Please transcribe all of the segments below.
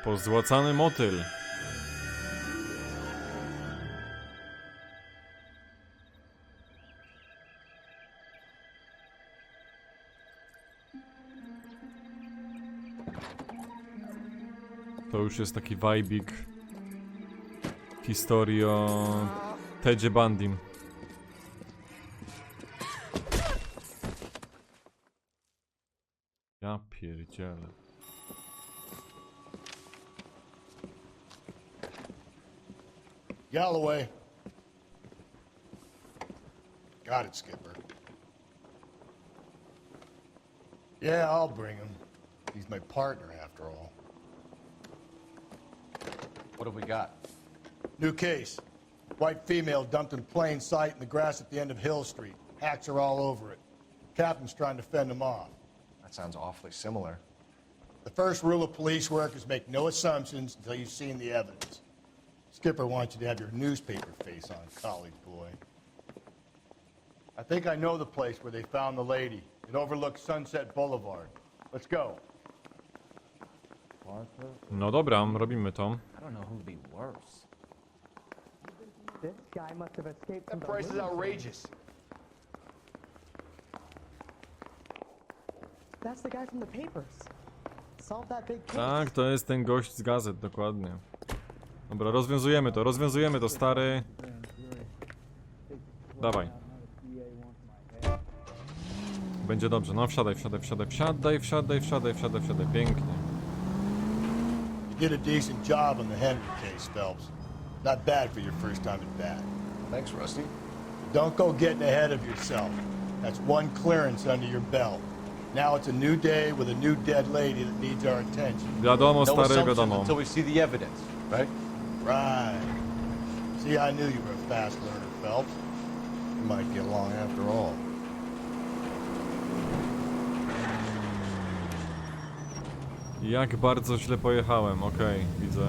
Pozłacany motyl. To już jest taki vibik historii o Tedzie Bundim. Ja pierdzielę. Galloway. Got it, Skipper. Yeah, I'll bring him. He's my partner, after all. What have we got? New case. White female dumped in plain sight in the grass at the end of Hill Street. Hacks are all over it. Captain's trying to fend them off. That sounds awfully similar. The first rule of police work is make no assumptions until you've seen the evidence. Skipper wants you to have your newspaper face on, college boy. I think I know the place where they found the lady. It overlooks Sunset Boulevard. Let's go. No dobra, robimy to. I don't know who'd be worse. This guy must have escaped from That the price is lunacy. outrageous. That's the guy from the papers. Solve that big case. Tak, to jest ten gość z gazet, dokładnie. Dobra, rozwiązujemy to, stary. Dawaj. Będzie dobrze, no wsiadaj, pięknie. You did a decent job on the Henry case, Phelps. Not bad for your first time at bat. Thanks, Rusty. Don't go getting ahead of yourself. That's one clearance under your belt. Now it's a new day with a new dead lady that needs our attention. Wiadomo, No stary, assumptions wiadomo. until we see the evidence, right? Right. See, I knew you were a fast learner, Phelps. You might get along after all. Jak bardzo źle pojechałem, okej, widzę.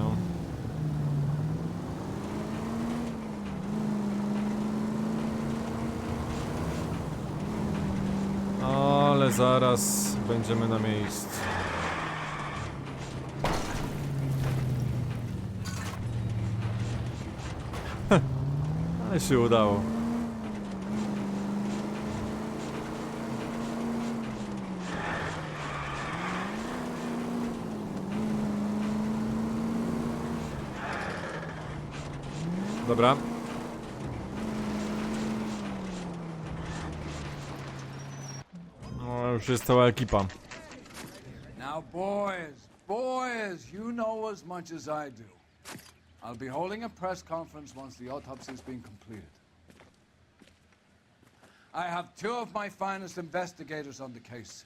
Ale zaraz będziemy na miejscu. Ale się udało. Dobra. No, już jest cała ekipa. Now, boys, you know as much as I do. I'll be holding a press conference once the autopsy's been completed. I have two of my finest investigators on the case,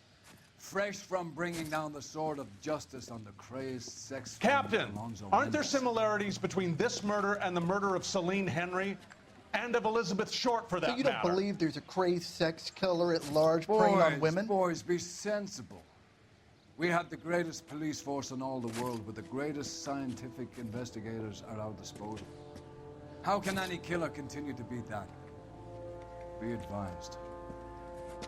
fresh from bringing down the sword of justice on the crazed sex... Captain, Alonzo aren't there Mendes. similarities between this murder and the murder of Celine Henry? And of Elizabeth Short, for that So you don't matter? believe there's a crazed sex killer at large preying on women? Boys, be sensible. We have the greatest police force in all the world, with the greatest scientific investigators at our disposal. How can any killer continue to beat that? Be advised.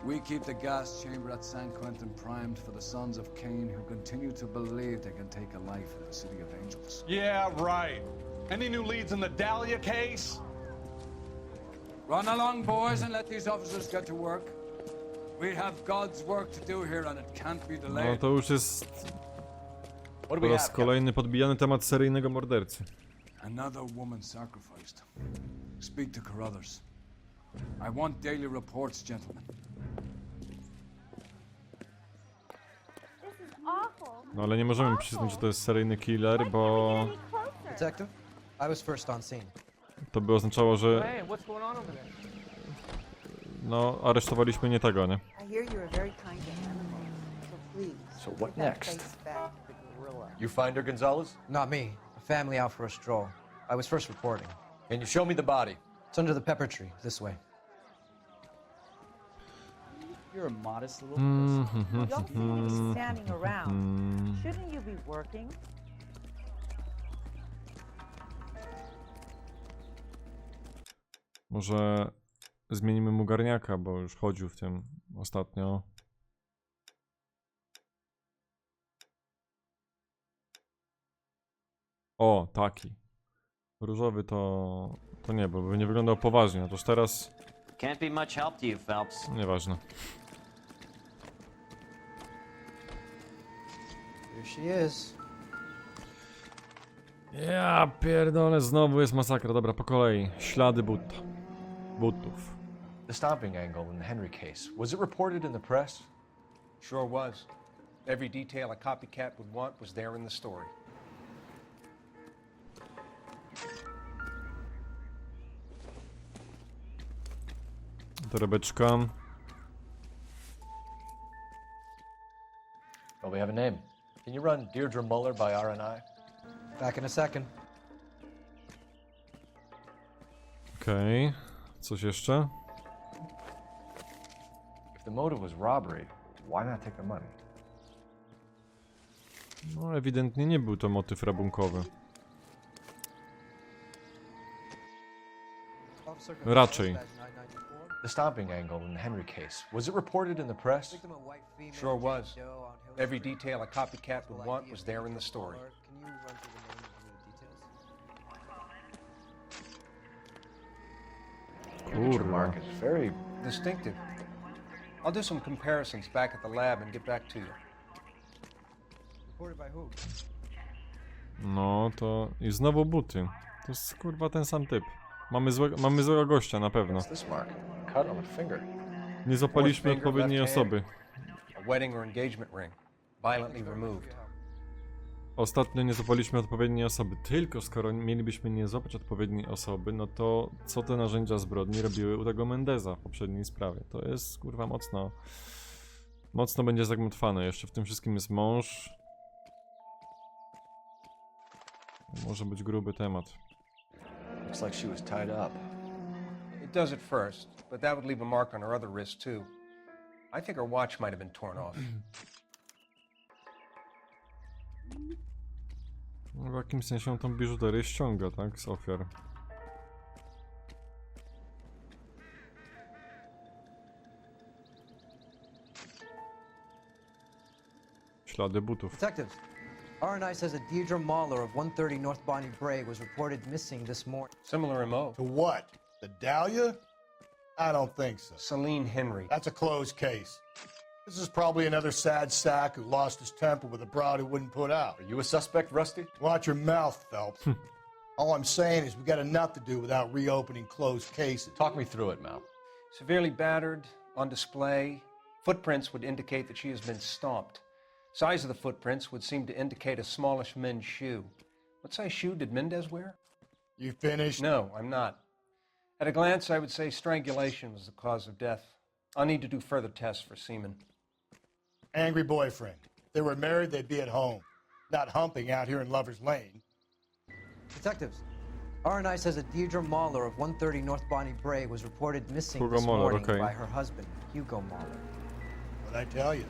We keep the gas chamber at San Quentin primed for the sons of Cain who continue to believe they can take a life in the City of Angels. Yeah, right. Any new leads in the Dahlia case? Run along, boys, and let these officers get to work. We have God's work to do here, and it can't be No delayed. to już jest What do po we raz have? kolejny podbijany temat seryjnego mordercy. Another woman sacrificed. Speak to Carruthers. I want daily reports, gentlemen. This is awful. No ale nie możemy przyznać, że to jest seryjny killer, bo Detective, I was first on scene. to by oznaczało, że Hey, what's going on over there? no aresztowaliśmy nie tego, nie? I hear you're a very kind to animals, so please. So what get that next? face back to the gorilla. You find her, Gonzalez? Not me. A family out for a stroll. I was first reporting. Can you show me the body? It's under the pepper tree, this way. You're a modest little person. You don't seem to be standing around. Shouldn't you be working? Może zmienimy mu garniaka, bo już chodził w tym ostatnio. O, taki. Różowy to nie, bo by nie wyglądał poważnie. A toż teraz... Can't be much help to you, Phelps. Nieważne. Here she is. Ja pierdolę, znowu jest masakra. Dobra, po kolei. Ślady butów. The stomping angle in the Henry case. Was it reported in the press? Sure was. Every detail a copycat would want was there in the story. Torebeczka. Well, we have a name. Can you run Deirdre Muller by RNI? Back in a second. Okej. Coś jeszcze? If the motive was robbery, why not take the money? No ewidentnie nie był to motyw rabunkowy. Raczej. The stomping angle in the Henry case. Was it reported in the press? Sure was. Every detail a copycat would want was there in the story. Signature Kurwa. mark is very... Distinctive. I'll do some comparisons back at the lab and get back to you. No to... I znowu buty. To jest kurwa ten sam typ. Mamy złego gościa na pewno. What's this mark? Cut on the finger. Nie zapaliśmy odpowiedniej osoby. A wedding or engagement ring. Violently removed. Ostatnio nie złapaliśmy odpowiedniej osoby. Tylko skoro mielibyśmy nie złapać odpowiedniej osoby, no to co te narzędzia zbrodni robiły u tego Mendeza w poprzedniej sprawie? To jest kurwa mocno... Mocno będzie zagmatwane. Jeszcze w tym wszystkim jest mąż. Może być gruby temat. Looks like she was tied up. It does at first, but that would leave a mark on her other wrist too. I think her watch might have been torn off. W jakimś sensie on tą biżuterię ściąga, tak? Z ofiar. Ślady butów. Detectives, RNI says that Deirdre Muller of 130 North Bonnie Brae was reported missing this morning. Similar MO. To what? The Dahlia? I don't think so. Celine Henry. That's a closed case. This is probably another sad sack who lost his temper with a broad who wouldn't put out. Are you a suspect, Rusty? Watch your mouth, Phelps. All I'm saying is we got enough to do without reopening closed cases. Talk me through it, Mal. Severely battered, on display. Footprints would indicate that she has been stomped. Size of the footprints would seem to indicate a smallish men's shoe. What size shoe did Mendez wear? You finished? No, I'm not. At a glance, I would say strangulation was the cause of death. I'll need to do further tests for semen. Angry boyfriend. If they were married, they'd be at home, not humping out here in Lover's Lane. Detectives, RNI says that Deirdre Muller of 130 North Bonnie Brae was reported missing Hugo this Muller, morning okay. by her husband, Hugo Muller. What'd I tell you?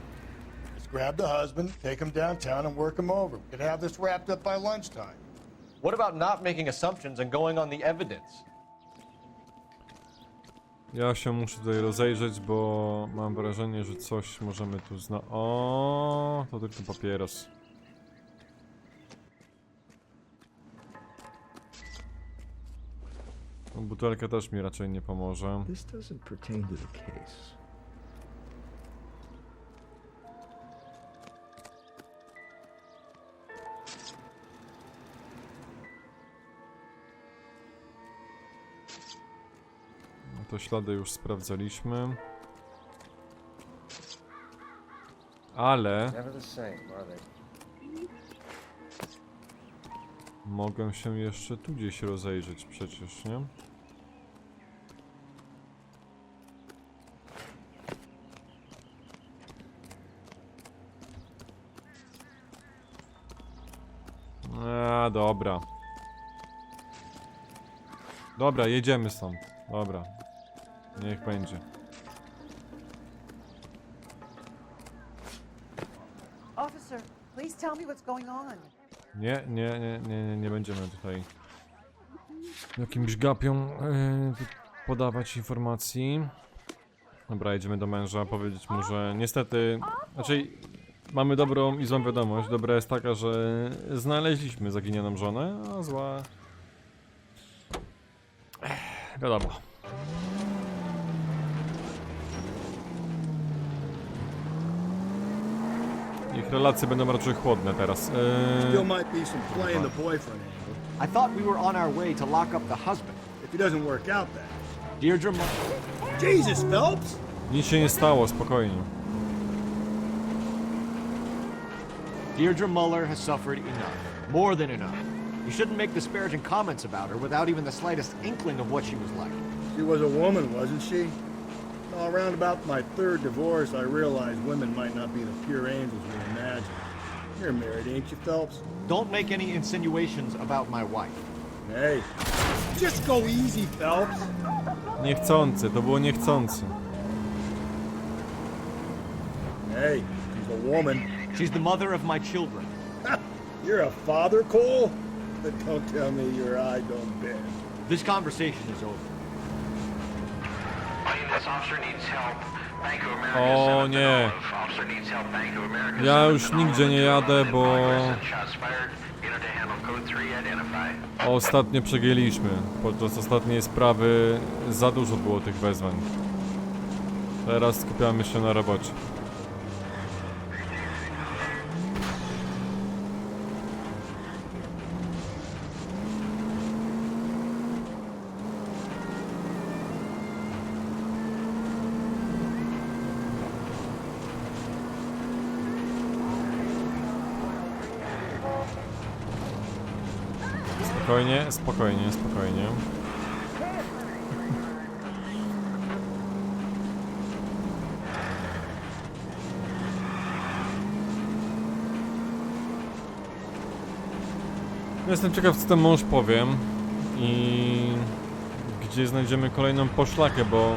Let's grab the husband, take him downtown, and work him over. We could have this wrapped up by lunchtime. What about not making assumptions and going on the evidence? Ja się muszę tutaj rozejrzeć, bo mam wrażenie, że coś możemy tu O, to tylko papieros. Tą butelkę też mi raczej nie pomoże. This doesn't pertain to the case. No to ślady już sprawdzaliśmy. Ale Never the same, are they? mogę się jeszcze tu gdzieś rozejrzeć przecież, nie? Dobra. Dobra, jedziemy stąd. Dobra. Niech będzie. Officer, please tell me what's going on. Nie będziemy tutaj jakimś gapiom podawać informacji. Dobra, jedziemy do męża, powiedzieć mu, że niestety, znaczy mamy dobrą i złą wiadomość. Dobra jest taka, że znaleźliśmy zaginioną żonę, a zła... Wiadomo. Ich relacje będą raczej chłodne teraz. Still might be some playing the boyfriend angle. I thought we were on our way to lock up the husband. If it doesn't work out, then. Deirdre Jesus, Phelps! Nic się nie stało, spokojnie. Deirdre Muller has suffered enough. More than enough. You shouldn't make disparaging comments about her without even the slightest inkling of what she was like. She was a woman, wasn't she? No, around about my third divorce, I realized women might not be the pure angels we imagine. You're married, ain't you, Phelps? Don't make any insinuations about my wife. Hey, just go easy, Phelps. Niechcący, to było niechcący. Hey, she's a woman. She's the mother of my children. You're a father, Cole? But don't tell me your eye don't bend. This conversation is over. O nie. Ja już nigdzie nie jadę, bo... Ostatnio przegięliśmy. Podczas ostatniej sprawy za dużo było tych wezwań. Teraz skupiamy się na robocie. Spokojnie, spokojnie, spokojnie. Jestem ciekaw, co ten mąż powie i gdzie znajdziemy kolejną poszlakę, bo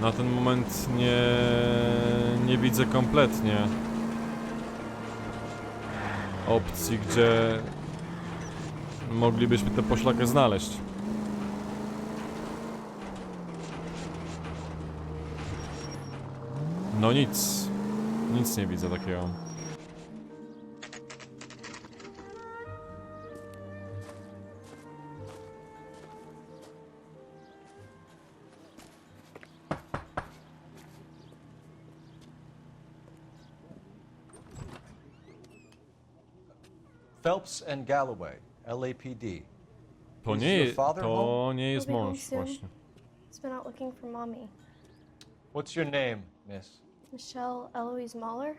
na ten moment nie widzę kompletnie opcji, gdzie moglibyśmy tę poszlakę znaleźć. No nic. Nic nie widzę takiego. Phelps and Galloway, LAPD. To nie jest mąż właśnie. He's been out looking for mommy. What's your name, miss? Michelle Eloise Mahler?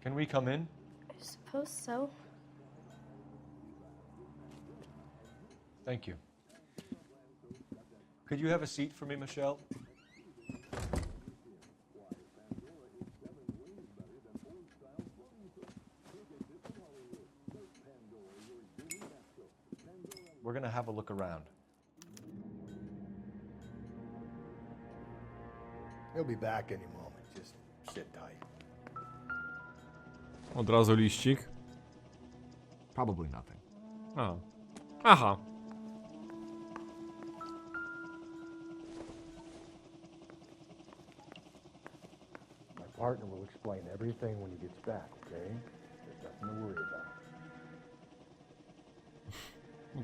Can we come in? I suppose so. Thank you. Could you have a seat for me, Michelle? We're gonna have a look around. He'll be back any moment. Just sit tight. Od razu liścik. Probably nothing. A. Aha. My partner will explain everything when he gets back, okay? There's nothing to worry about.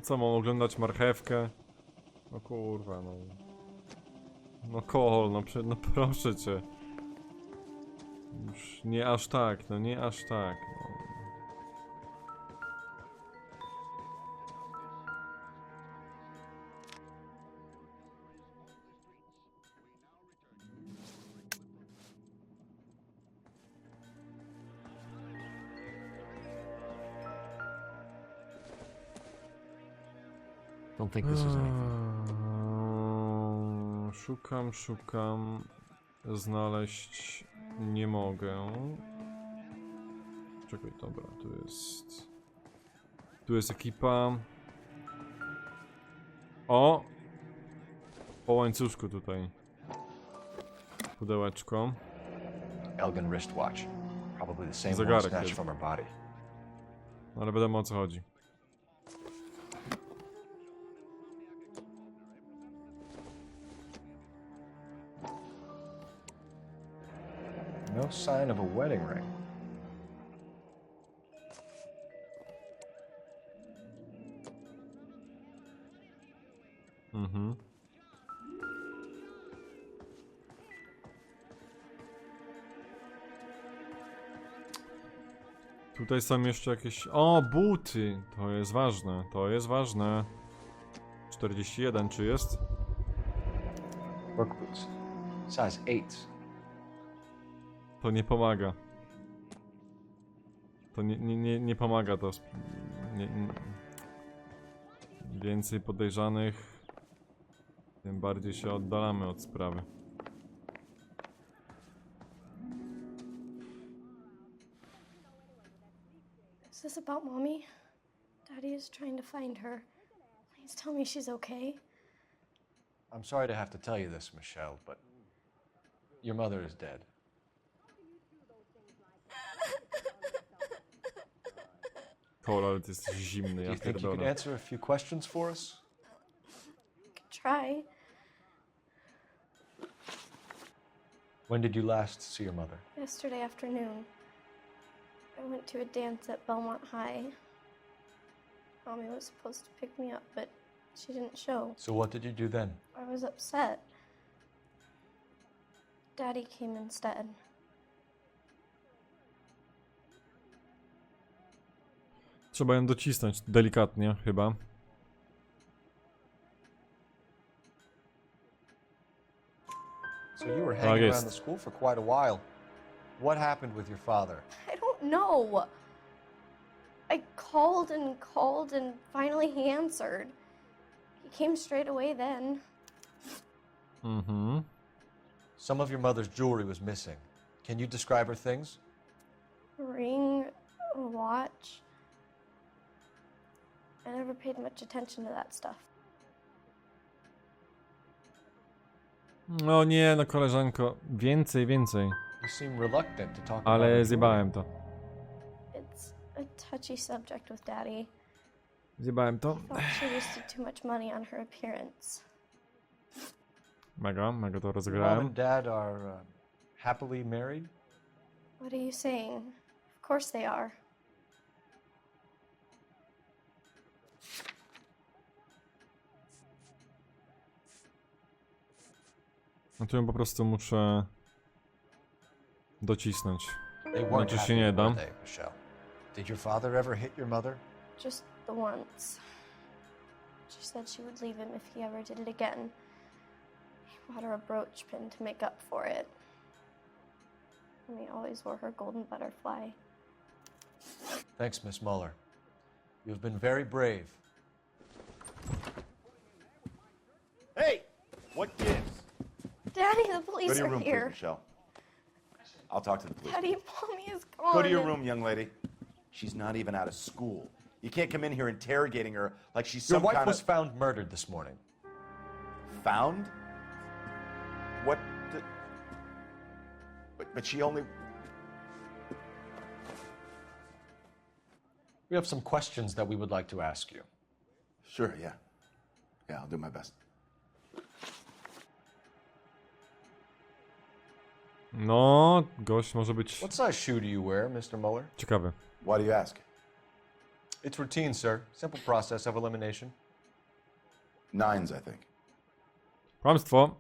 Co, mam oglądać marchewkę? No kurwa, no. No Kol, no proszę cię. Już nie aż tak, no nie aż tak. No. Don't think this is anything. Szukam. Znaleźć nie mogę. Czekaj, dobra, tu jest ekipa. O! Po łańcuszku tutaj. Pudełeczko. Elgin wristwatch. Probably the same one Zegarek snatched jest. from her body. Ale wiadomo, o co chodzi. No sign of a wedding ring. Mhm. Tutaj są jeszcze jakieś... O, buty! To jest ważne, to jest ważne. 41, czy jest? Work boots. Size 8. To nie pomaga. To nie pomaga to. Więcej podejrzanych, tym bardziej się oddalamy od sprawy. Is this about Mommy? Daddy is trying to find her. Please tell me she's okay. I'm sorry to have to tell you this, Michelle, but your mother is dead. Cole, ale ty jesteś zimny, Do ja you think you could pierdolę. answer a few questions for us? Could try. When did you last see your mother? Yesterday afternoon, I went to a dance at Belmont High. Mommy was supposed to pick me up, but she didn't show. So what did you do then? I was upset. Daddy came instead. Trzeba ją docisnąć delikatnie, chyba. So you were Tak hanging jest. around the school for quite a while. What happened with your father? I don't know. I called and finally he answered. He came straight away then. Mhm. Some of your mother's jewelry was missing. Can you describe her things? A ring, a watch. I never paid much attention to that stuff. No nie, no koleżanko. Więcej. You seem reluctant to talk about Ale her zjebałem to. It's a touchy subject with Daddy. Zjebałem to. Thought she wasted too much money on her appearance. Mega to Your mom rozegrałem. and dad are happily married? What are you saying? Of course they are. No tu ją po prostu muszę docisnąć. They weren't Znaczy się happy, nie were da. they, Michelle? Did your father ever hit your mother? Just the once. She said she would leave him if he ever did it again. He bought her a brooch pin to make up for it. And he always wore her golden butterfly. Thanks, Miss Muller. You've been very brave. Hey! What gives? Daddy, the police Go to your are room, here. please, Michelle. I'll talk to the police. Daddy, Mommy is gone. Go to your room, young lady. She's not even out of school. You can't come in here interrogating her like she's Your some wife kind was of... found murdered this morning. Found? What the... But she only... We have some questions that we would like to ask you. Sure, yeah. Yeah, I'll do my best. No, gość może być What size shoe do you wear, Mr. Muller? ciekawy. Why do you ask? It's routine, sir. Simple process of elimination. 9s, I think. Kłamstwo.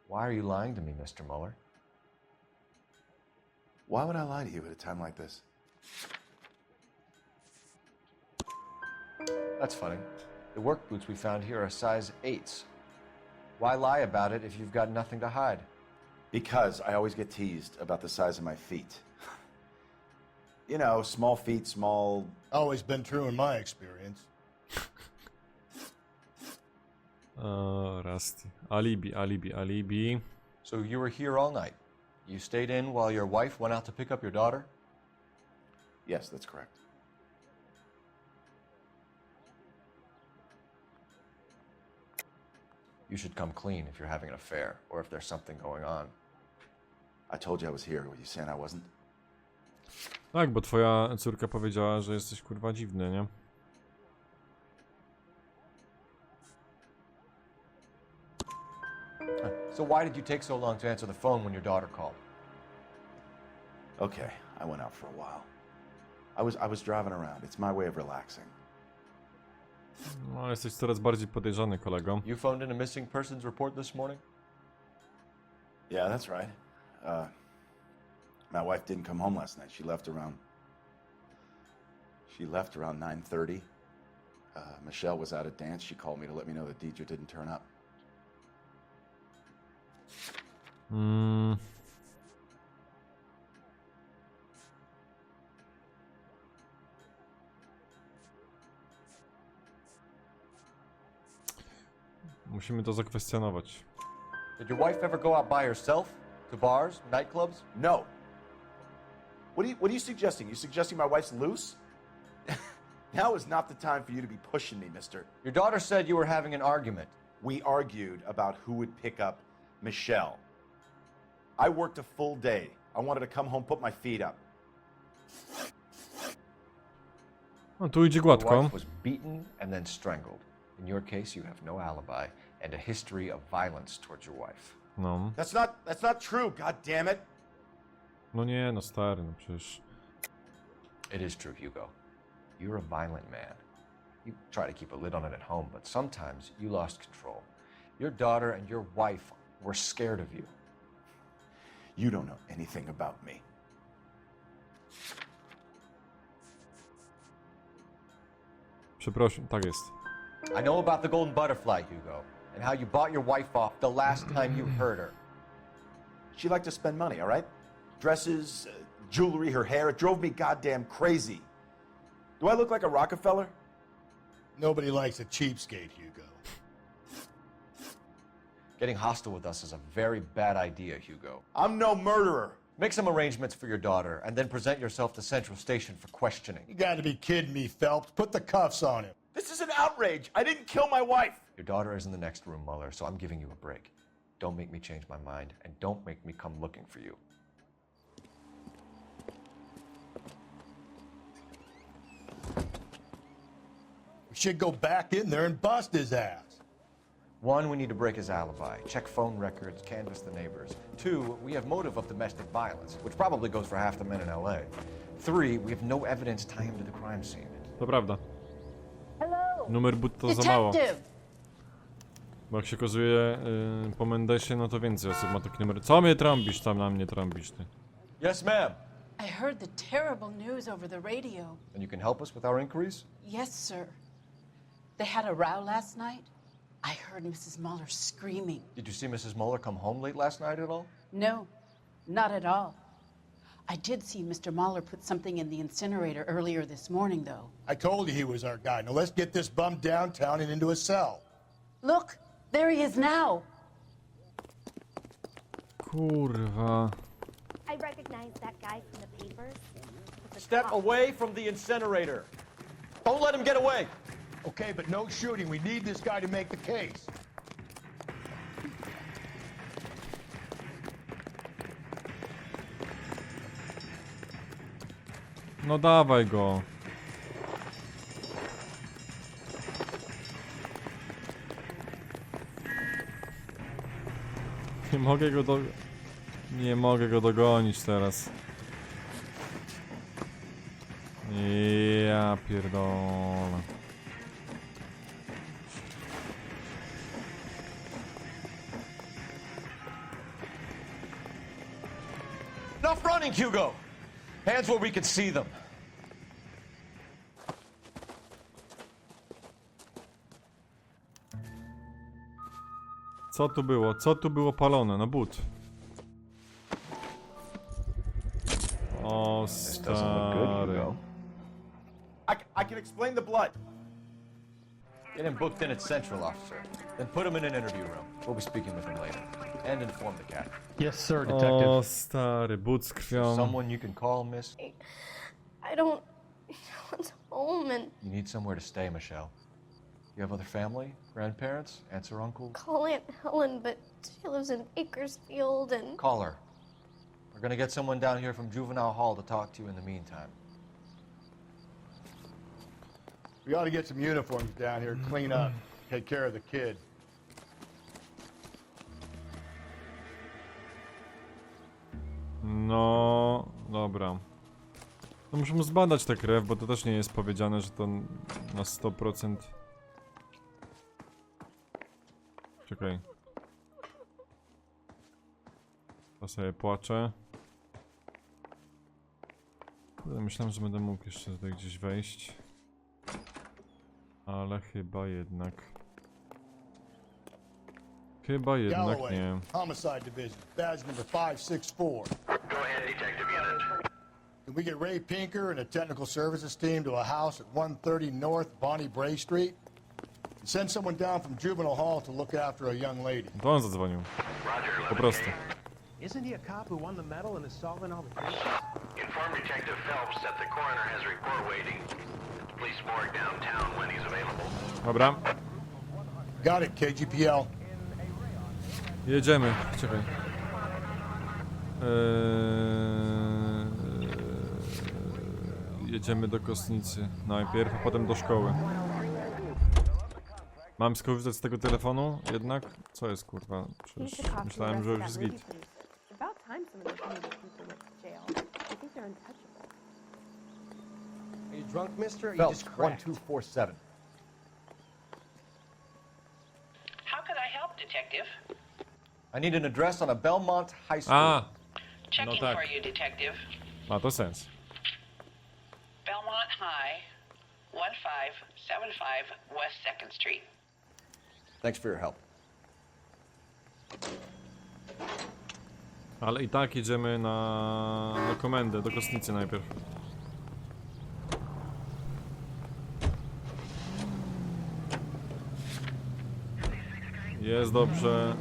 Why are you lying to me, Mr. Muller? Why would I lie to you at a time like this? That's funny. The work boots we found here are size 8s. Why lie about it if you've got nothing to hide? Because I always get teased about the size of my feet. You know, small feet, small... Always been true in my experience. Rusty. Alibi. So you were here all night. You stayed in while your wife went out to pick up your daughter? Yes, that's correct. You should come clean if you're having an affair, or if there's something going on. I told you I was here. Were you saying I wasn't? Tak, bo twoja córka powiedziała, że jesteś kurwa dziwny, nie? So why did you take so long to answer the phone when your daughter called? Okay, I went out for a while. I was driving around. It's my way of relaxing. No, jesteś coraz bardziej podejrzany, kolego. You phoned in a missing persons report this morning? Yeah, that's right. My wife didn't come home last night. She left around 9:30. Michelle was out at dance. She called me to let me know that Deidre didn't turn up. Musimy to zakwestionować. Did your wife ever go out by herself? To bars, nightclubs? No. What are you suggesting? You suggesting my wife's loose? Now is not the time for you to be pushing me, mister. Your daughter said you were having an argument. We argued about who would pick up Michelle. I worked a full day. I wanted to come home, put my feet up. No, tu idzie Your gładko. wife was beaten and then strangled. In your case, you have no alibi and a history of violence towards your wife. No. That's not true, god damn it. No nie, no stary, no przecież... It is true, Hugo. You're a violent man. You try to keep a lid on it at home, but sometimes you lost control. Your daughter and your wife were scared of you. You don't know anything about me. Przepraszam, tak jest. I know about the golden butterfly, Hugo, and how you bought your wife off the last time you hurt her. She liked to spend money, all right? Dresses, jewelry, her hair. It drove me goddamn crazy. Do I look like a Rockefeller? Nobody likes a cheapskate, Hugo. Getting hostile with us is a very bad idea, Hugo. I'm no murderer. Make some arrangements for your daughter, and then present yourself to Central Station for questioning. You gotta be kidding me, Phelps. Put the cuffs on him. This is an outrage. I didn't kill my wife. Your daughter is in the next room, Mueller, so I'm giving you a break. Don't make me change my mind, and don't make me come looking for you. We should go back in there and bust his ass. One, we need to break his alibi, check phone records, canvass the neighbors. Two, we have motive of domestic violence, which probably goes for half the men in LA. Three, we have no evidence tying him to the crime scene. To prawda. Hello. Numer but to za mało. Detective. Bo jak się okazuje po Mendesie, no to więcej osób ma taki numer. Co mnie trąbisz, tam na mnie trąbisz, ty. Yes, ma'am. I heard the terrible news over the radio. And you can help us with our inquiries? Yes, sir. They had a row last night. I heard Mrs. Mueller screaming. Did you see Mrs. Mueller come home late last night at all? No, not at all. I did see Mr. Mueller put something in the incinerator earlier this morning, though. I told you he was our guy. Now let's get this bum downtown and into a cell. Look, there he is now. Kurwa. I recognize that guy from the papers. He's a Step cop. away from the incinerator. Don't let him get away. Okay, but no shooting. We need this guy to make the case. No dawaj go. Nie mogę go dogonić teraz. Ja pierdolę. Enough running, Hugo. Hands where we can see them. Co tu było? Co tu było palone? No but. O stary. I can explain the blood. Get him booked in at Central, officer. Then put him in an interview room. We'll be speaking with him later. And inform the cat. Yes, sir, O stary, but z krwią. Someone you can call, miss? I don't want home and You need somewhere to stay, Michelle. You have other family? Grandparents? Aunts or uncles? call Aunt Helen, but she lives in Bakersfield and Call her. We're gonna get someone down here from Juvenile Hall to talk to you in the meantime. We ought to get some uniforms down here, clean up, take care of the kid. No, Dobra. No musimy zbadać tę krew, bo to też nie jest powiedziane, że to na 100%... Czekaj. To sobie płaczę. Myślałem, że będę mógł jeszcze tutaj gdzieś wejść. Ale chyba jednak... Chyba jednak Galloway, nie. Homicide Division, badge number 564. Go ahead, Detective Unit. Can we get Ray Pinker and a technical services team to a house at 130 North Bonnie Bray Street? And send someone down from Juvenile Hall to look after a young lady. To on zadzwonił. Po prostu. Isn't he a cop who won the medal and is solving all the cases? Inform Detective Phelps that the coroner has a report waiting at the police morgue downtown when he's available. Dobra. Got it, KGPL. Jedziemy. Czekaj. Jedziemy do kostnicy najpierw, a potem do szkoły. Mam skorzystać z tego telefonu jednak? Co jest kurwa? Przecież myślałem, że już jest git. Are you drunk, mister? Or you just cracked? 1247. How could I help, Detective? I need an address on a Belmont High School. A! Checking tak. for you, Detective. Ma to sens. Belmont High, 1575 West 2nd Street. Thanks for your help. Ale i tak jedziemy na komendę, do kostnicy najpierw. Jest dobrze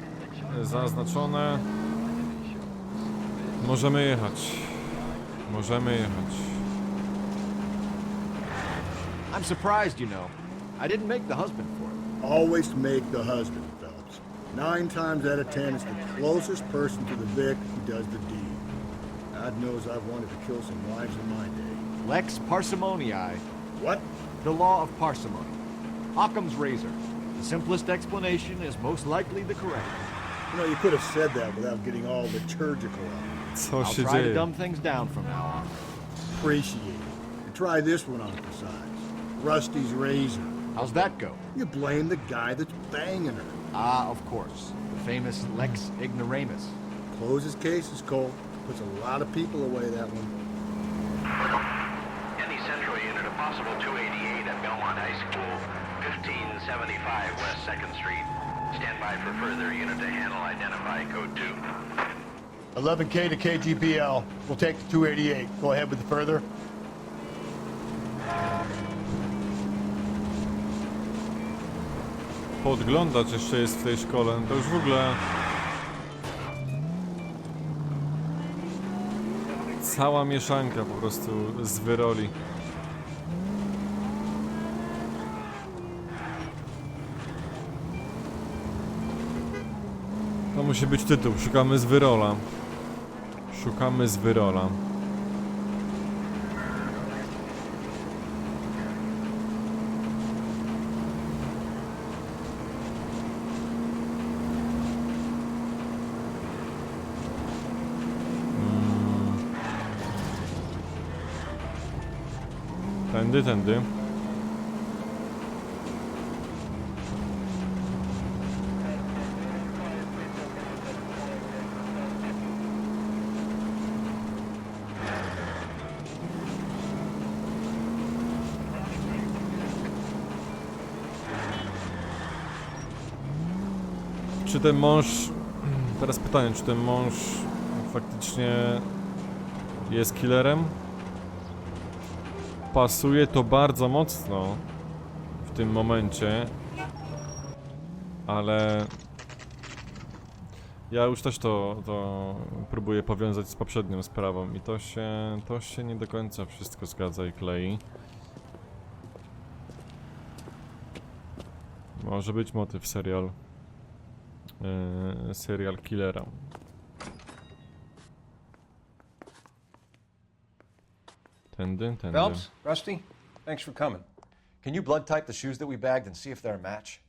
zaznaczone. Możemy jechać. Możemy jechać. I'm surprised, you know. I didn't make the husband for it. Always make the husband, Phelps. 9 times out of 10, it's the closest person to the Vic who does the deed. God knows I've wanted to kill some wives in my day. Lex parsimoniae. What? The law of parsimony. Occam's razor. The simplest explanation is most likely the correct. You know, you could have said that without getting all liturgical on it. Co I'll się try to dzieje? dumb things down from now on. Appreciate it. And try this one on for size. Rusty's razor. How's that go? You blame the guy that's banging her. Ah, of course. The famous Lex ignoramus. Closes cases, Cole. Puts a lot of people away, that one. Any Central Unit, a possible 288 at Belmont High School, 1575 West 2nd Street. Stand by for further unit to handle. Identify code 2. 11K to KGPL. We'll take the 288. Go ahead with the further. Podglądacz jeszcze jest w tej szkole. To już w ogóle... Cała mieszanka po prostu z wyroli. To musi być tytuł. Szukamy z wyrola. Szukamy z wyrola. Tędy, tędy. Czy ten mąż... Teraz pytanie, czy ten mąż faktycznie jest killerem? Pasuje to bardzo mocno w tym momencie, ale ja już też to próbuję powiązać z poprzednią sprawą i to się nie do końca wszystko zgadza i klei. Może być motyw serial killera. Tędy. Phelps, Rusty, thanks for coming. Can you blood type the shoes that we bagged and see if they're a match?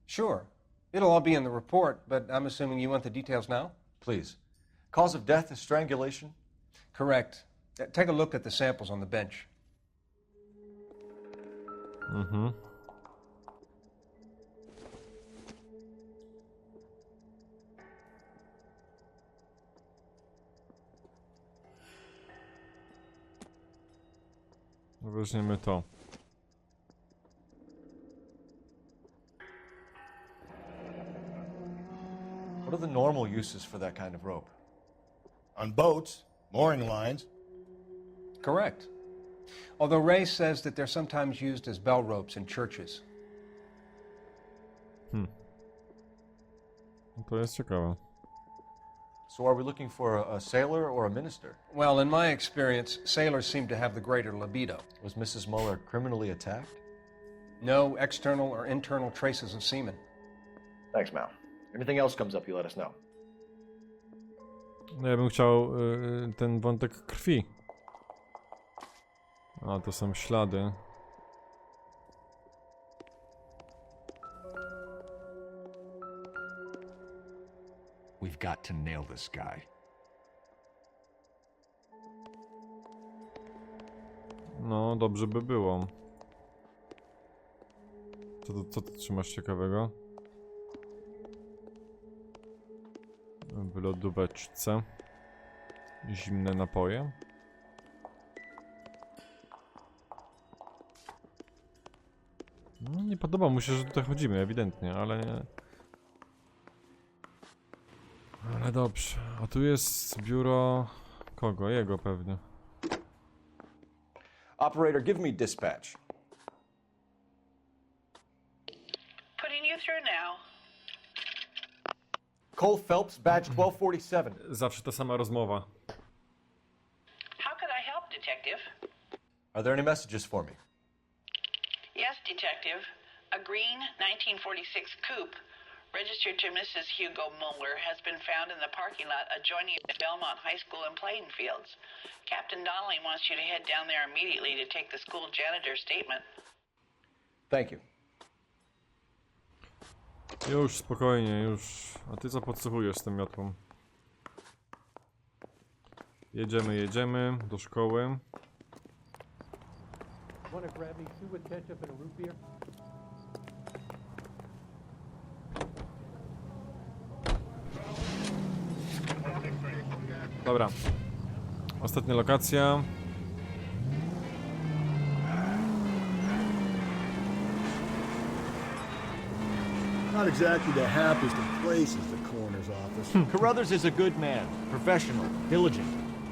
Sure. It'll all be in the report, but I'm assuming you want the details now? Please. Cause of death is strangulation? Correct. Take a look at the samples on the bench. Mhm. Weźmiemy to. What are the normal uses for that kind of rope? On boats, mooring lines. Correct. Although Ray says that they're sometimes used as bell ropes in churches. To jest ciekawe. So are we looking for a sailor or a minister? Well, in my experience, sailors seem to have the greater libido. Was Mrs. Muller criminally attacked? No external or internal traces of semen. Thanks, Mal. Anything else comes up, you let us know. No ja bym chciał ten wątek krwi. A, to są ślady. We've got to nail this guy. No, dobrze by było. Co ty trzymasz ciekawego? W lodóweczce. Zimne napoje. No, nie podoba mu się, że tutaj chodzimy, ewidentnie, ale... Ale dobrze. A tu jest biuro... Kogo? Jego pewnie. Operator, give me dispatch. Putting you through now. Cole Phelps, badge 1247. Zawsze ta sama rozmowa. How could I help, Detective? Are there any messages for me? Yes, Detective. A green 1946 coupe registered to Mrs. Hugo Muller has been found in the parking lot adjoining Belmont High School and playing fields. Captain Donnelly wants you to head down there immediately to take the school janitor's statement. Thank you. Już, spokojnie, już. A ty co podsłuchujesz z tym miotłą? Jedziemy do szkoły. Dobra. Ostatnia lokacja. Not exactly the happiest of places, the coroner's office. Carruthers is a good man, professional, diligent.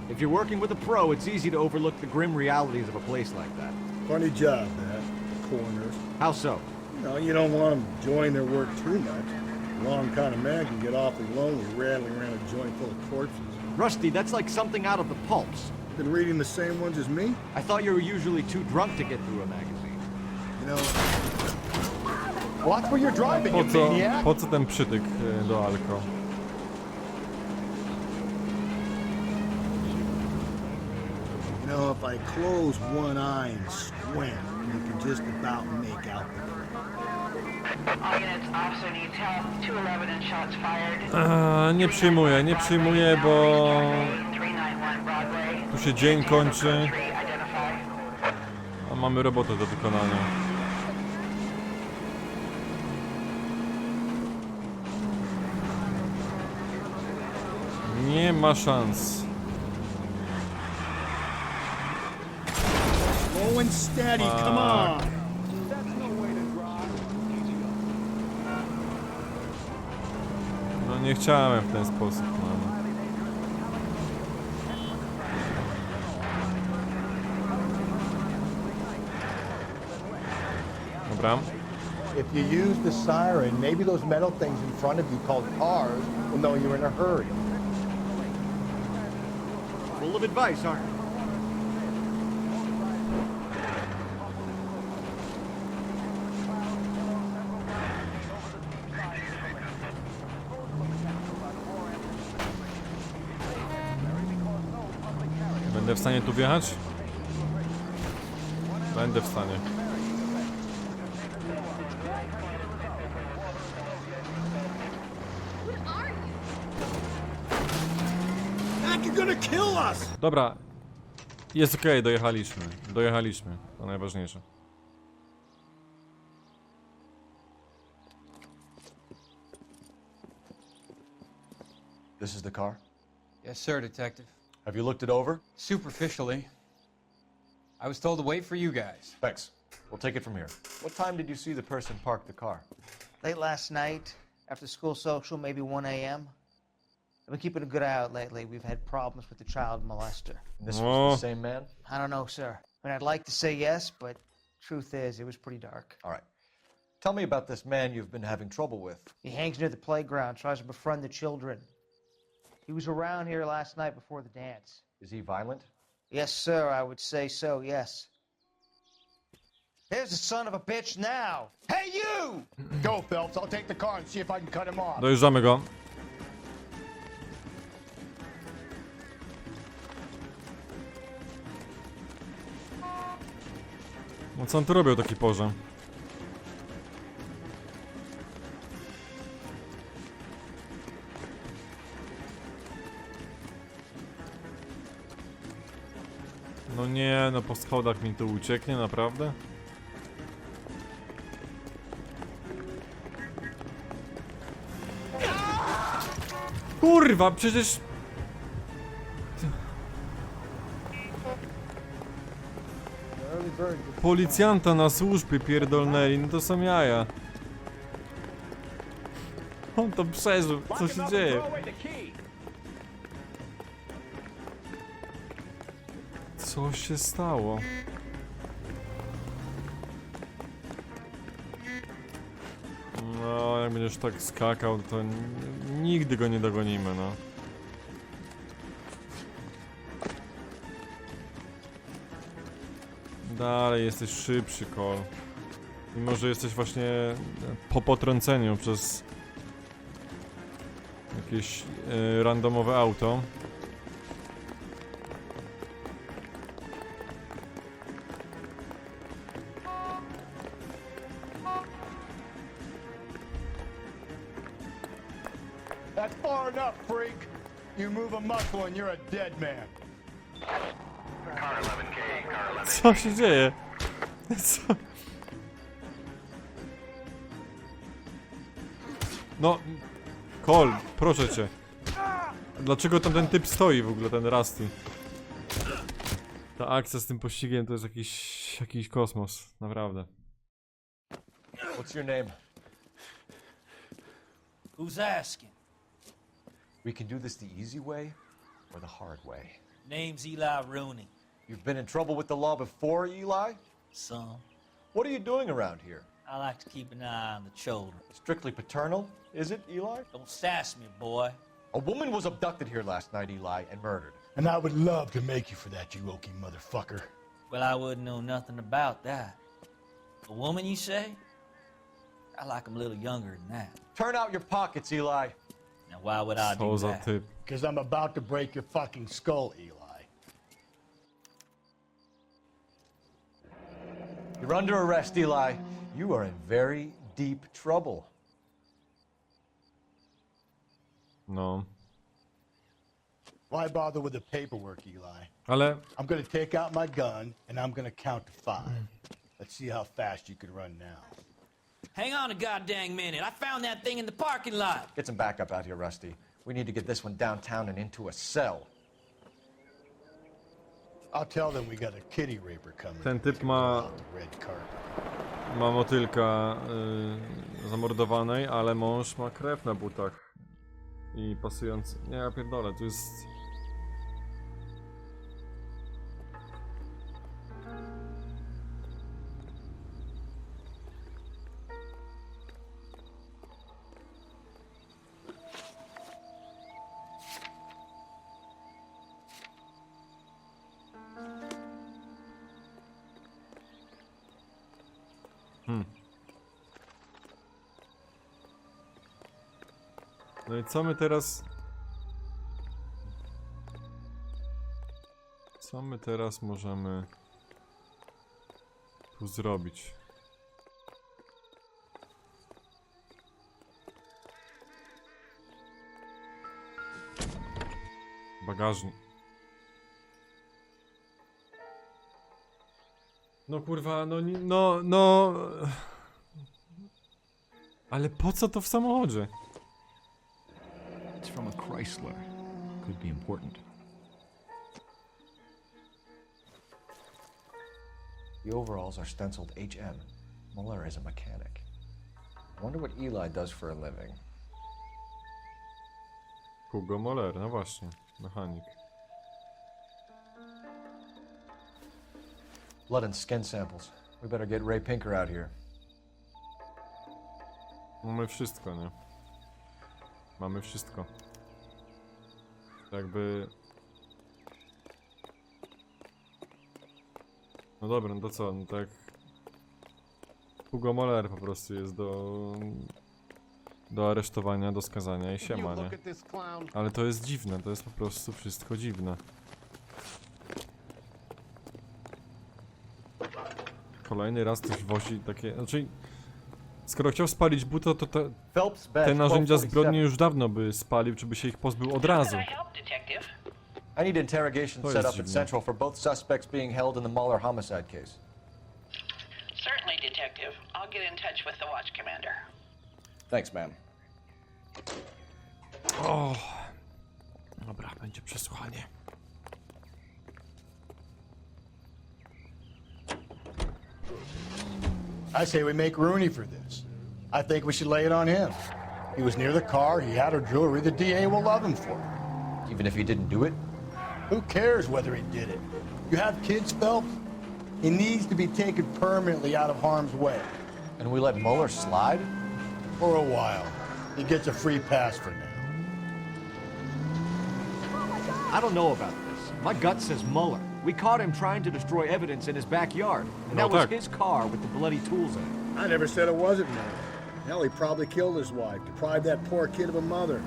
If you're working with a pro, it's easy to overlook the grim realities of a place like that. Funny job, that, coroner's. How so? You don't want them enjoying their work too much. Wrong kind of man can get awfully lonely rattling around a joint full of corpses. Rusty, that's like something out of the pulps. Been reading the same ones as me? I thought you were usually too drunk to get through a magazine. You know... Watch where you're driving, you maniac! Po co ten przytyk do alko? You know, if I close one eye and squint, you can just about make out the All units, officer needs help. 211 and shots fired. Nie przyjmuję, bo... Tu się dzień kończy. A mamy robotę do wykonania. Nie ma szans. Slow and steady, come on! No nie chciałem w ten sposób, no. Dobra. If you use the siren, maybe those metal things in front of you called cars will know you're in a hurry. Full of advice, aren't you? Będę w stanie tu wjechać? Będę w stanie. You're gonna kill us! Dobra. Jest okej, dojechaliśmy. Dojechaliśmy, to najważniejsze. This is the car? Yes, sir, Detective. Have you looked it over? Superficially. I was told to wait for you guys. Thanks. We'll take it from here. What time did you see the person park the car? Late last night, after school social, maybe 1 a.m. I've been keeping a good eye out lately. We've had problems with the child molester. This was the same man? I don't know, sir. I mean, I'd like to say yes, but truth is, it was pretty dark. All right. Tell me about this man you've been having trouble with. He hangs near the playground, tries to befriend the children. He was around here last night before the dance. Is he violent? Yes, sir, I would say so, yes. There's the son of a bitch now! Hey, you! Go, Phelps. I'll take the car and see if I can cut him off. Dojeżdżamy go. No co on tu robił, taki porze? No nie, no po schodach mi tu ucieknie, naprawdę? Kurwa, przecież... Policjanta na służbie pierdolnęli, no to są jaja. On to przeżył, co się dzieje? Co się stało? No, jak będziesz tak skakał, to nigdy go nie dogonimy, no. Dalej jesteś szybszy, Cole. Mimo, że jesteś właśnie po potrąceniu przez jakieś randomowe auto. That's far enough, freak. You move a muscle and you're a dead man. Car 11K, car 11K. Co się dzieje? Co? No, Cole, proszę cię. Dlaczego tam ten typ stoi w ogóle, ten Rusty? Ta akcja z tym pościgiem to jest jakiś kosmos, naprawdę. What's your name? Who's asking? We can do this the easy way or the hard way. Name's Eli Rooney. You've been in trouble with the law before, Eli? Some. What are you doing around here? I like to keep an eye on the children. Strictly paternal, is it, Eli? Don't sass me, boy. A woman was abducted here last night, Eli, and murdered. And I would love to make you for that, you oaky motherfucker. Well, I wouldn't know nothing about that. A woman, you say? I like them a little younger than that. Turn out your pockets, Eli. Now, why would I do that? Because I'm about to break your fucking skull, Eli. You're under arrest, Eli. You are in very deep trouble. No. Why bother with the paperwork, Eli? Ale... I'm gonna take out my gun, and I'm gonna count to 5. Let's see how fast you can run now. Hang on a goddamn minute. I found that thing in the parking lot. Get some backup out here, Rusty. We need to get this one downtown and into a cell. I'll tell them we got a kitty raper coming. Ten typ ma motylka zamordowanej, ale mąż ma krew na butach. I pasujący... Nie, ja pierdolę, tu jest... No i co my teraz... Co my teraz możemy tu zrobić? Bagażnik. No kurwa, no... Ale po co to w samochodzie? It's from a Chrysler. Could be important. The overalls are stenciled HM. Muller is a mechanic. I wonder what Eli does for a living. Hugo Moller, no właśnie, mechanik. Blood and skin samples. We better get Ray Pinker out here. Mamy wszystko, nie? Mamy wszystko. Jakby... No dobra, no to co? No tak... Hugo Moller po prostu jest do aresztowania, do skazania i siema, nie? Ale to jest dziwne, to jest po prostu wszystko dziwne. Kolejny raz ktoś wozi takie... Znaczy... Skoro chciał spalić buta, to te narzędzia zbrodni już dawno by spalił, czy by się ich pozbył od razu. I need interrogation set up at Central for both suspects being held in the Muller homicide case. Certainly, Detective. I'll get in touch with the watch commander. Thanks, ma'am. O, dobra, będzie przesłuchanie. I say we make Rooney for this. I think we should lay it on him. He was near the car, he had her jewelry, the DA will love him for it. Even if he didn't do it? Who cares whether he did it? You have kids, Phelps? He needs to be taken permanently out of harm's way. And we let Muller slide? For a while. He gets a free pass for now. I don't know about this. My gut says Muller. We caught him trying to destroy evidence in his backyard, and that was his car with the bloody tools in it. I never said it wasn't murder. Hell, he probably killed his wife, deprived that poor kid of a mother.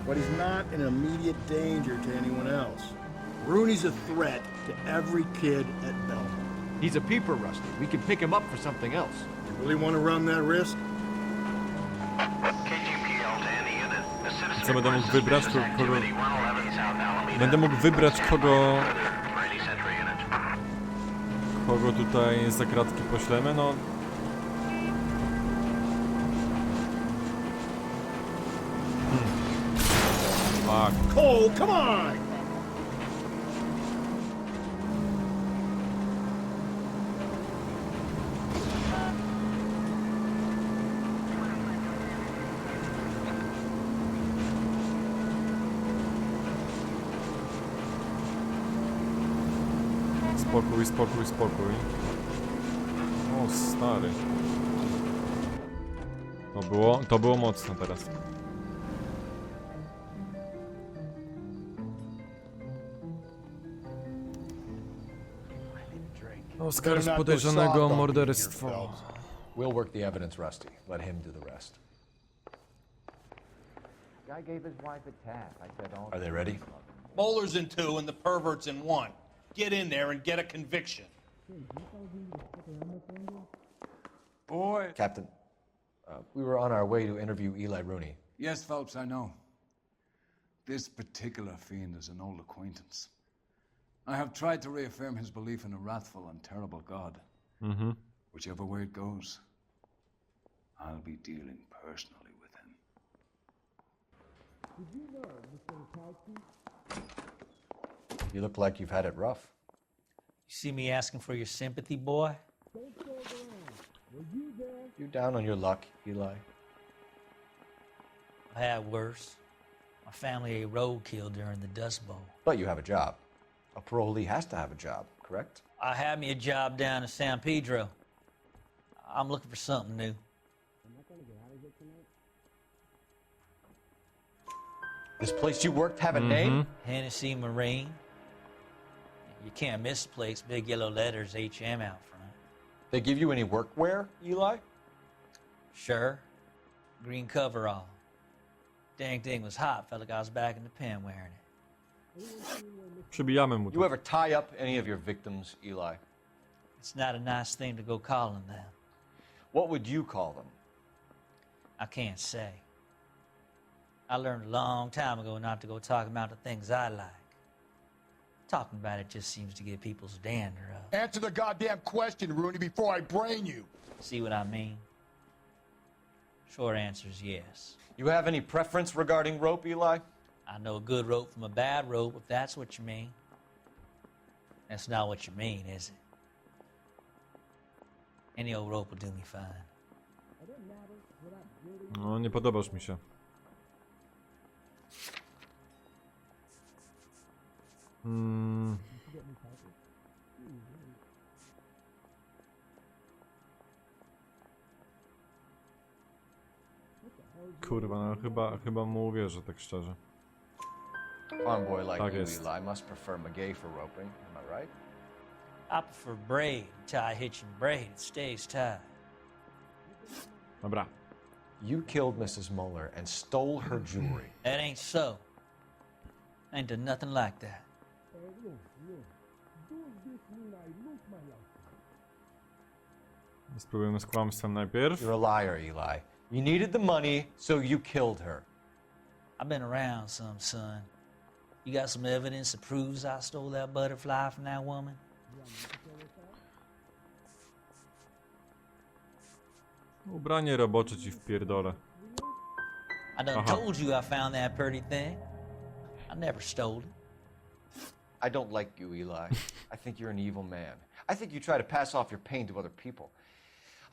But he's not an immediate danger to anyone else. Rooney's a threat to every kid at Belmont. He's a peeper, Rusty. We can pick him up for something else. You really want to run that risk? Co będę mógł wybrać, kogo... Będę mógł wybrać, kogo tutaj za kratki poślemy, no... Fuck. Cole, come on! Spokój, spokój, spokój. O, stary. To było mocno teraz. Oscar podejrzanego o morderstwo. We'll work the evidence, Rusty. Let him do the rest. Guy gave his wife a tap. I said, "Oh." Are they ready? Bowler's in 2 and the pervert's in 1. Get in there and get a conviction. Boy. Captain, we were on our way to interview Eli Rooney. Yes, Phelps, I know. This particular fiend is an old acquaintance. I have tried to reaffirm his belief in a wrathful and terrible God. Mm-hmm. Whichever way it goes, I'll be dealing personally with him. Did you know, Mr. Mikowski? You look like you've had it rough. You see me asking for your sympathy, boy? Don't go around. Were you there? You down on your luck, Eli? I had worse. My family ate roadkill during the Dust Bowl. But you have a job. A parolee has to have a job, correct? I had me a job down in San Pedro. I'm looking for something new. This place you worked have a name? Hennessy Marine. You can't miss the place. Big yellow letters, HM out front. They give you any workwear, Eli? Sure. Green coverall. Dang thing was hot. Felt like I was back in the pen wearing it. Przybijamy mu to. You ever tie up any of your victims, Eli? It's not a nice thing to go calling them. What would you call them? I can't say. I learned a long time ago not to go talking about the things I like. Talking about it just seems to get people's dander up. Answer the goddamn question, Rooney, before I brain you. See what I mean? Short answer is yes. You have any preference regarding rope, Eli? I know a good rope from a bad rope, if that's what you mean. That's not what you mean, is it? Any old rope will do me fine. No, nie podobasz mi się. Kurwa, no chyba mu uwierzę, tak szczerze. Farm boy like Tak you, jest. Eli, must prefer McGay for roping. Am I right? I prefer braid. Tie hitching braid. It stays tied. Dobra. You killed Mrs. Muller and stole her jewelry. That ain't so. I ain't done nothing like that. Spróbujemy z kłamstwem najpierw. You're a liar, Eli. You needed the money, so you killed her. I've been around some, son. You got some evidence that proves I stole that butterfly from that woman? Ubranie robocze ci wpierdolę. I done Aha. told you I found that pretty thing. I never stole it. I don't like you, Eli. I think you're an evil man. I think you try to pass off your pain to other people.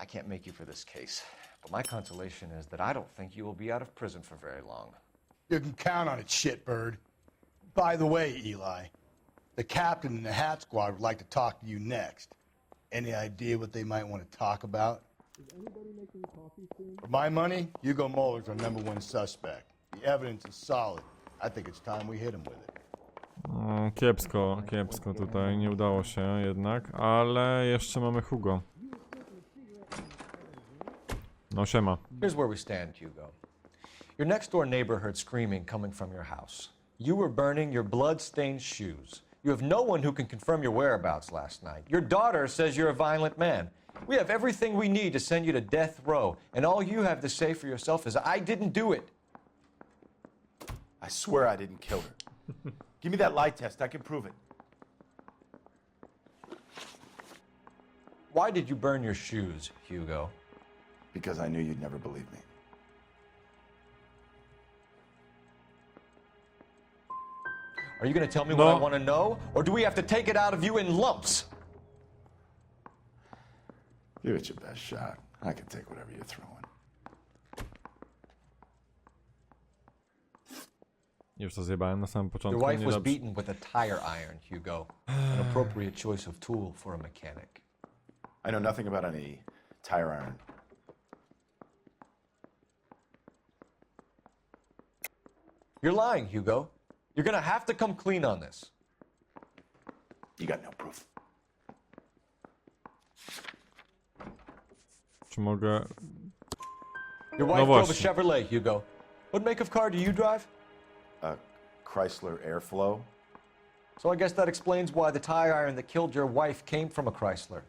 I can't make you for this case, but my consolation is that I don't think you will be out of prison for very long. You can count on it, shitbird. By the way, Eli, the captain and the hat squad would like to talk to you next. Any idea what they might want to talk about? For my money, Hugo Muller's our #1 suspect. The evidence is solid. I think it's time we hit him with it. Kiepsko tutaj, nie udało się jednak, ale jeszcze mamy Hugo. No siema. Here's where we stand, Hugo. Your next-door neighbor heard screaming coming from your house. You were burning your blood-stained shoes. You have no one who can confirm your whereabouts last night. Your daughter says you're a violent man. We have everything we need to send you to death row, and all you have to say for yourself is, I didn't do it. I swear I didn't kill her. Give me that lie test. I can prove it. Why did you burn your shoes, Hugo? Because I knew you'd never believe me. Are you going to tell me what I want to know, or do we have to take it out of you in lumps? Give it your best shot. I can take whatever you're throwing. Już to zjebałem na samym początku. Your wife was niedobrze. beaten with a tire iron, Hugo. An appropriate choice of tool for a mechanic. I know nothing about any tire iron. You're lying, Hugo. You're gonna have to come clean on this. You got no proof. Czy mogę... Your wife drove a Chevrolet, Hugo. What make of car do you drive? A Chrysler Airflow. So I guess that explains why the tire iron that killed your wife came from a Chrysler.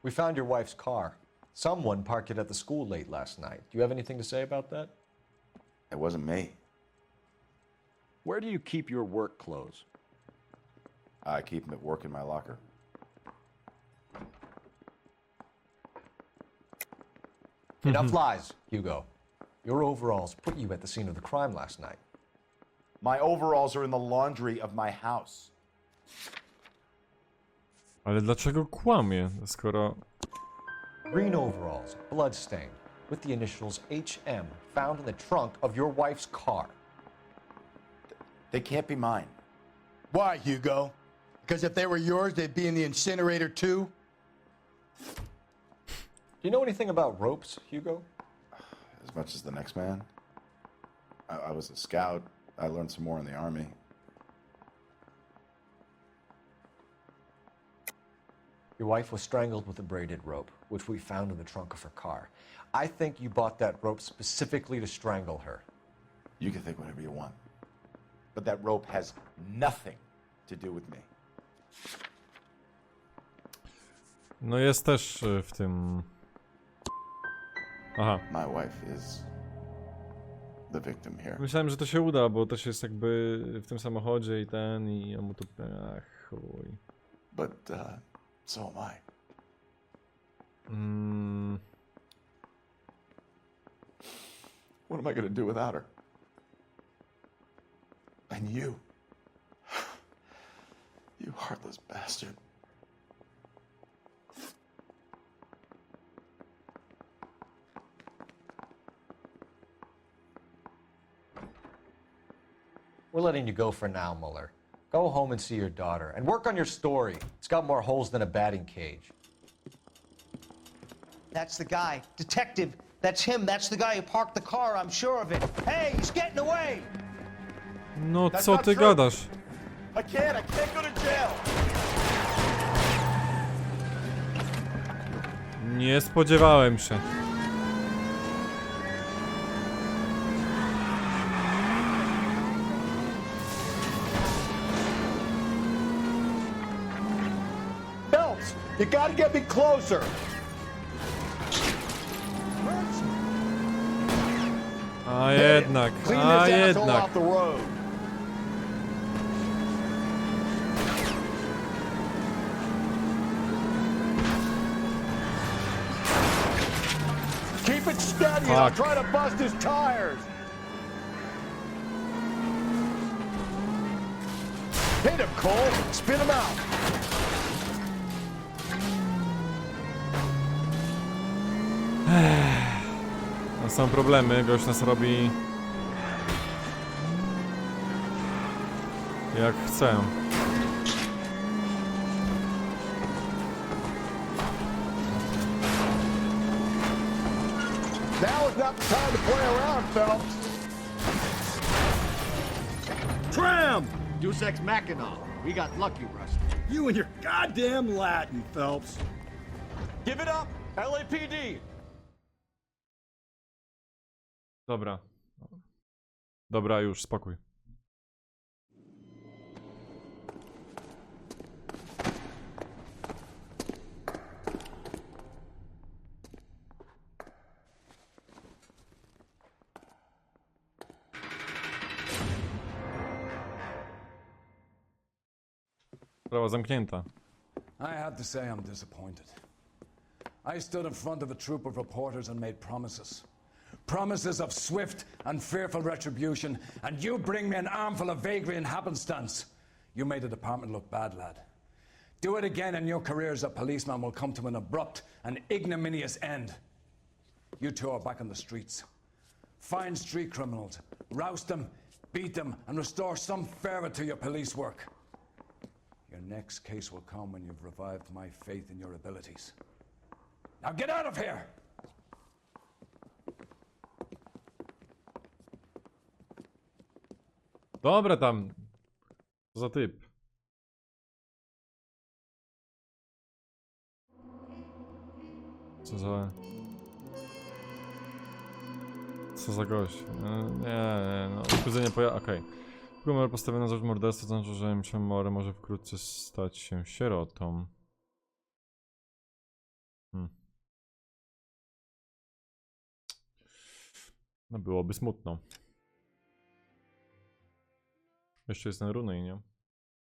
We found your wife's car. Someone parked it at the school late last night. Do you have anything to say about that? It wasn't me. Where do you keep your work clothes? I keep them at work in my locker. Enough lies, Hugo. Your overalls put you at the scene of the crime last night. My overalls are in the laundry of my house. Ale dlaczego kłamie, skoro... Green overalls, bloodstained, with the initials HM found in the trunk of your wife's car. They can't be mine. Why, Hugo? Because if they were yours, they'd be in the incinerator too? Do you know anything about ropes, Hugo? As much as the next man. I was a scout. I learned some more in the Army. Your wife was strangled with a braided rope, which we found in the trunk of her car. I think you bought that rope specifically to strangle her. You can think whatever you want. But that rope has nothing to do with me. No jest też w tym... Aha. My wife is the victim here. Myślałem, że to się uda, bo też jest jakby w tym samochodzie i ten, i on mu to... Ach, chuj. But, so am I. What am I gonna do without her? And you. You heartless bastard. We're letting you go for now, Mueller. Go home and see your daughter, and work on your story. It's got more holes than a batting cage. That's the guy. Detective, that's him. That's the guy who parked the car, I'm sure of it. Hey, he's getting away! No co ty gadasz? I can't go to jail! Nie spodziewałem się. Phelps, you gotta get me closer. A jednak, Clean a this asshole jednak. off the road. Keep it steady, and I'll Fuck. try to bust his tires. Hit him, Cole. Spin him out. No, są problemy, gość nas robi jak chce. Now is not the time to play around, Phelps. Tram! Deus Ex Machina. We got lucky, Rusty. You and your goddamn Latin, Phelps. Give it up, LAPD! Dobra. Dobra, już, spokój. Sprawa zamknięta. I have to say I'm disappointed. I stood in front of a troop of reporters and made promises. Promises of swift and fearful retribution, and you bring me an armful of vagary and happenstance. You made the department look bad, lad. Do it again and your career as a policeman will come to an abrupt and ignominious end. You two are back on the streets. Find street criminals, roust them, beat them, and restore some fervor to your police work. Your next case will come when you've revived my faith in your abilities. Now get out of here! Dobra tam. Co za typ? Co za... Co za gość? Nie, no. Uszkodzenie pojazdu. Okej. Numer postawiony na zarzut morderstwa znaczy, że More może wkrótce stać się sierotą. No byłoby smutno. Jeszcze jest ten runej, nie?